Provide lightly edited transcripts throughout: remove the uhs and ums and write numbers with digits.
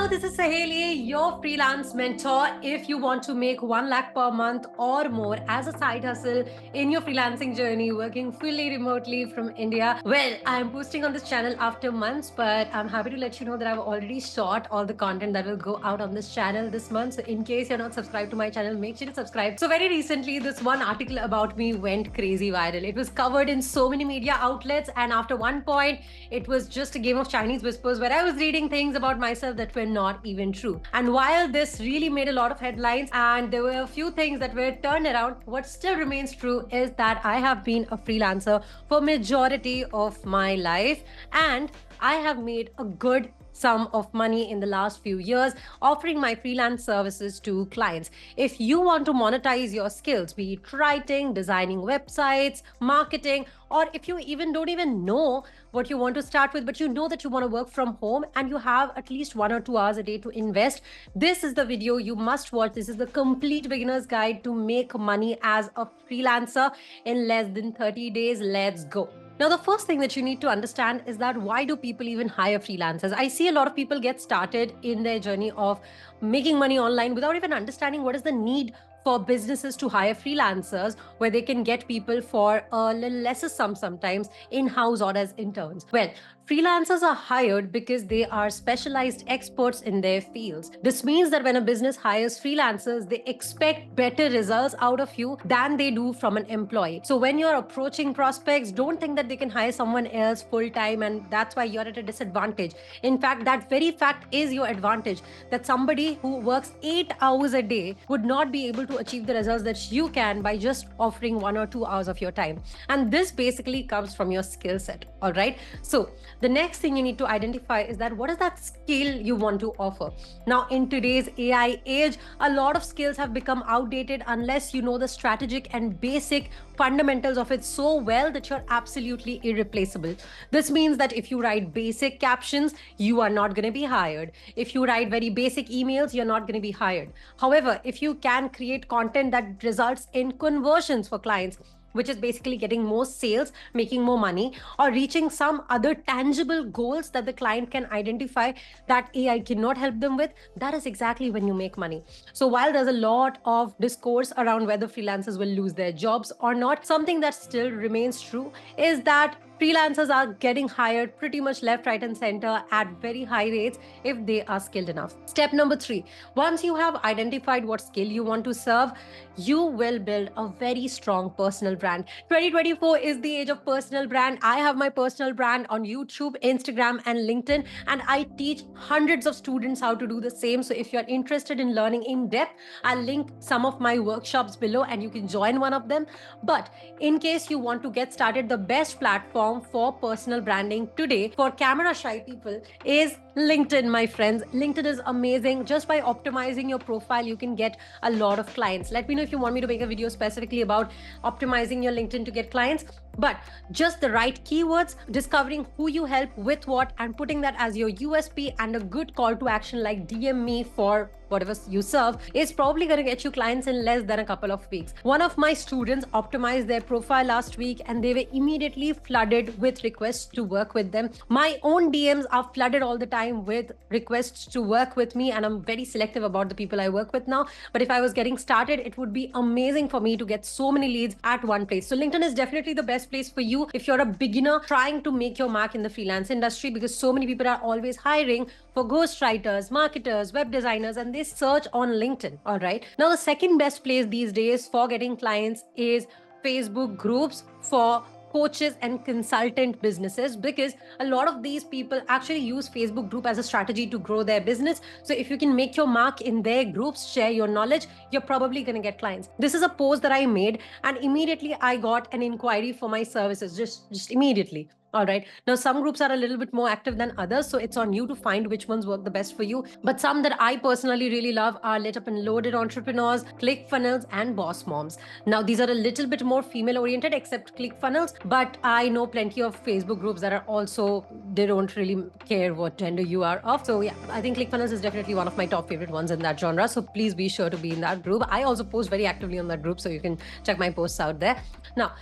Hello, this is Saheli, your freelance mentor. If you want to make 1 lakh per month or more as a side hustle in your freelancing journey, working fully remotely from India, well, I'm posting on this channel after months, but I'm happy to let you know that I've already shot all the content that will go out on this channel this month. So, in case you're not subscribed to my channel, make sure to subscribe. So, very recently, this one article about me went crazy viral. It was covered in so many media outlets, and after one point, it was just a game of Chinese whispers where I was reading things about myself that were not even true. And while this really made a lot of headlines and there were a few things that were turned around, what still remains true is that I have been a freelancer for majority of my life, and I have made a good sum of money in the last few years offering my freelance services to clients. If you want to monetize your skills, be it writing, designing websites, marketing, or if you even don't even know what you want to start with, but you know that you want to work from home and you have at least 1 or 2 hours a day to invest, this is the video you must watch. This is the complete beginner's guide to make money as a freelancer in less than 30 days. Let's go. Now, the first thing that you need to understand is that why do people even hire freelancers? I see a lot of people get started in their journey of making money online without even understanding what is the need for businesses to hire freelancers, where they can get people for a little lesser sum sometimes in-house or as interns. Well, freelancers are hired because they are specialized experts in their fields. This means that when a business hires freelancers, they expect better results out of you than they do from an employee. So when you're approaching prospects, don't think that they can hire someone else full-time and that's why you're at a disadvantage. In fact, that very fact is your advantage, that somebody who works 8 hours a day would not be able to achieve the results that you can by just offering 1 or 2 hours of your time. And this basically comes from your skill set. All right. So the next thing you need to identify is that what is that skill you want to offer? Now, in today's AI age, a lot of skills have become outdated unless you know the strategic and basic fundamentals of it so well that you're absolutely irreplaceable. This means that if you write basic captions, you are not going to be hired. If you write very basic emails, you're not going to be hired. However, if you can create content that results in conversions for clients, which is basically getting more sales, making more money, or reaching some other tangible goals that the client can identify that AI cannot help them with, that is exactly when you make money. So while there's a lot of discourse around whether freelancers will lose their jobs or not, something that still remains true is that freelancers are getting hired pretty much left, right, and center at very high rates if they are skilled enough. Step number 3, once you have identified what skill you want to serve, you will build a very strong personal brand. 2024 is the age of personal brand. I have my personal brand on YouTube, Instagram, and LinkedIn, and I teach hundreds of students how to do the same. So if you're interested in learning in depth, I'll link some of my workshops below and you can join one of them. But in case you want to get started, the best platform for personal branding today for camera shy people is LinkedIn, my friends. LinkedIn is amazing. Just by optimizing your profile, you can get a lot of clients. Let me know if you want me to make a video specifically about optimizing your LinkedIn to get clients. But just the right keywords, discovering who you help with what, and putting that as your USP and a good call to action like DM me for whatever you serve is probably going to get you clients in less than a couple of weeks. One of my students optimized their profile last week and they were immediately flooded with requests to work with them. My own DMs are flooded all the time with requests to work with me, and I'm very selective about the people I work with now. But if I was getting started, it would be amazing for me to get so many leads at one place. So LinkedIn is definitely the best place for you if you're a beginner trying to make your mark in the freelance industry, because so many people are always hiring for ghostwriters, marketers, web designers, and they search on LinkedIn. All right. Now, the second best place these days for getting clients is Facebook groups for coaches and consultant businesses, because a lot of these people actually use Facebook group as a strategy to grow their business. So if you can make your mark in their groups, share your knowledge, you're probably going to get clients. This is a post that I made and immediately I got an inquiry for my services, just immediately. All right. Now, some groups are a little bit more active than others, so it's on you to find which ones work the best for you. But some that I personally really love are Lit Up and Loaded Entrepreneurs, ClickFunnels, and Boss Moms. Now, these are a little bit more female oriented, except ClickFunnels, but I know plenty of Facebook groups that are also, they don't really care what gender you are of. So yeah, I think ClickFunnels is definitely one of my top favorite ones in that genre. So please be sure to be in that group. I also post very actively on that group, so you can check my posts out there. Now,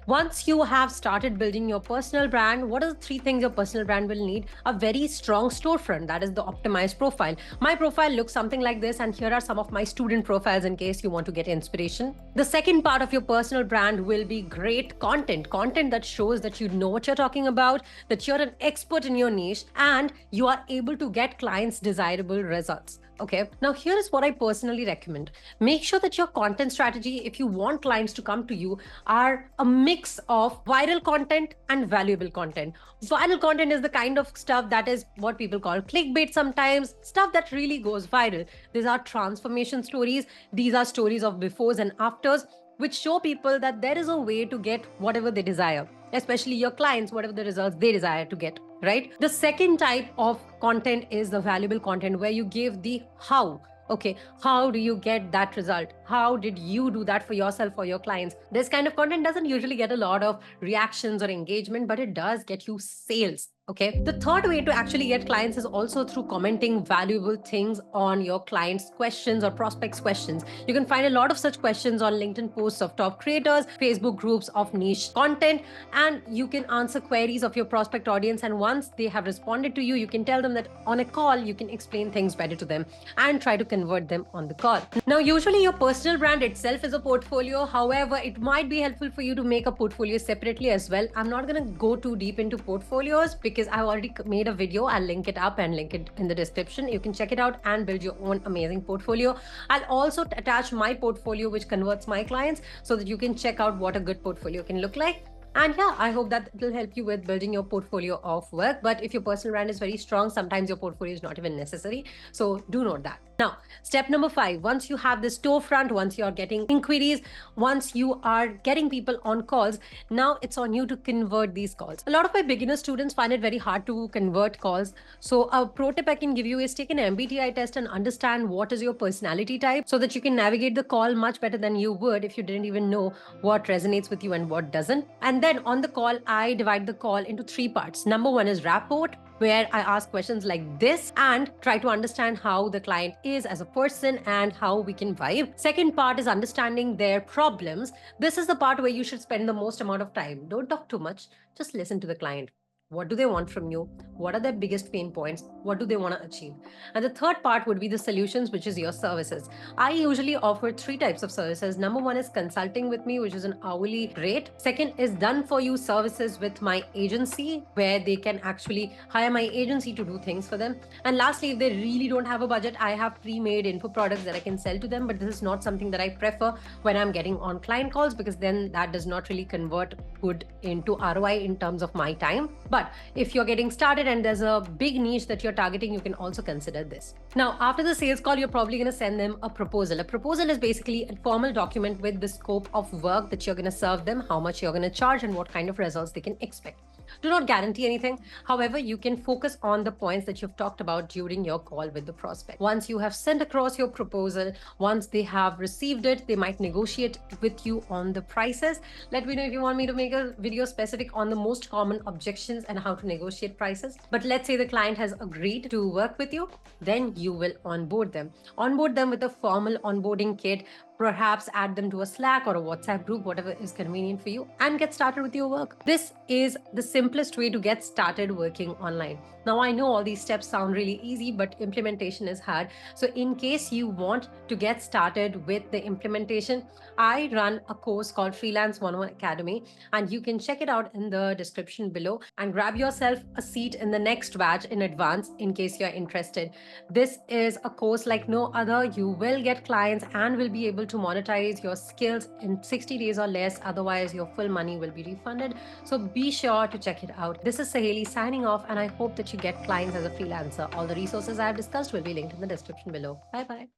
once you have started building your personal brand, brand, what are the three things your personal brand will need? A very strong storefront, that is the optimized profile. My profile looks something like this, and here are some of my student profiles in case you want to get inspiration. The second part of your personal brand will be great content that shows that you know what you're talking about, that you're an expert in your niche, and you are able to get clients desirable results. Okay, now here is what I personally recommend. Make sure that your content strategy, if you want clients to come to you, are a mix of viral content and valuable content. Viral content is the kind of stuff that is what people call clickbait sometimes, stuff that really goes viral. These are transformation stories, these are stories of befores and afters, which show people that there is a way to get whatever they desire, especially your clients, whatever the results they desire to get, right? The second type of content is the valuable content, where you give the how. Okay, how do you get that result? How did you do that for yourself or your clients? This kind of content doesn't usually get a lot of reactions or engagement, but it does get you sales. Okay. The third way to actually get clients is also through commenting valuable things on your clients' questions or prospects' questions. You can find a lot of such questions on LinkedIn posts of top creators, Facebook groups of niche content, and you can answer queries of your prospect audience. And once they have responded to you, you can tell them that on a call, you can explain things better to them and try to convert them on the call. Now, usually your personal brand itself is a portfolio. However, it might be helpful for you to make a portfolio separately as well. I'm not going to go too deep into portfolios because I've already made a video. I'll link it up and link it in the description. You can check it out and build your own amazing portfolio. I'll also attach my portfolio, which converts my clients, so that you can check out what a good portfolio can look like. And yeah, I hope that it will help you with building your portfolio of work. But if your personal brand is very strong, sometimes your portfolio is not even necessary. So do note that. Now, step number 5, once you have this storefront, once you're getting inquiries, once you are getting people on calls, now it's on you to convert these calls. A lot of my beginner students find it very hard to convert calls. So a pro tip I can give you is take an MBTI test and understand what is your personality type, so that you can navigate the call much better than you would if you didn't even know what resonates with you and what doesn't. And then on the call, I divide the call into 3 parts. Number 1 is rapport, where I ask questions like this and try to understand how the client is as a person and how we can vibe. Second part is understanding their problems. This is the part where you should spend the most amount of time. Don't talk too much, just listen to the client. What do they want from you? What are their biggest pain points? What do they want to achieve? And the third part would be the solutions, which is your services. I usually offer 3 types of services. Number 1 is consulting with me, which is an hourly rate. Second is done for you services with my agency, where they can actually hire my agency to do things for them. And lastly, if they really don't have a budget, I have pre-made info products that I can sell to them. But this is not something that I prefer when I'm getting on client calls, because then that does not really convert good into ROI in terms of my time. But if you're getting started and there's a big niche that you're targeting, you can also consider this. Now, after the sales call, you're probably going to send them a proposal. A proposal is basically a formal document with the scope of work that you're going to serve them, how much you're going to charge, and what kind of results they can expect. Do not guarantee anything. However, you can focus on the points that you've talked about during your call with the prospect. Once you have sent across your proposal, once they have received it, they might negotiate with you on the prices. Let me know if you want me to make a video specific on the most common objections and how to negotiate prices. But let's say the client has agreed to work with you, then you will onboard them. Onboard them with a formal onboarding kit, perhaps add them to a Slack or a WhatsApp group, whatever is convenient for you, and get started with your work. This is the simplest way to get started working online. Now, I know all these steps sound really easy, but implementation is hard. So in case you want to get started with the implementation, I run a course called Freelance 101 Academy, and you can check it out in the description below and grab yourself a seat in the next batch in advance in case you're interested. This is a course like no other. You will get clients and will be able to monetize your skills in 60 days or less. Otherwise, your full money will be refunded. So be sure to check it out. This is Saheli signing off, and I hope that you get clients as a freelancer. All the resources I have discussed will be linked in the description below. Bye bye.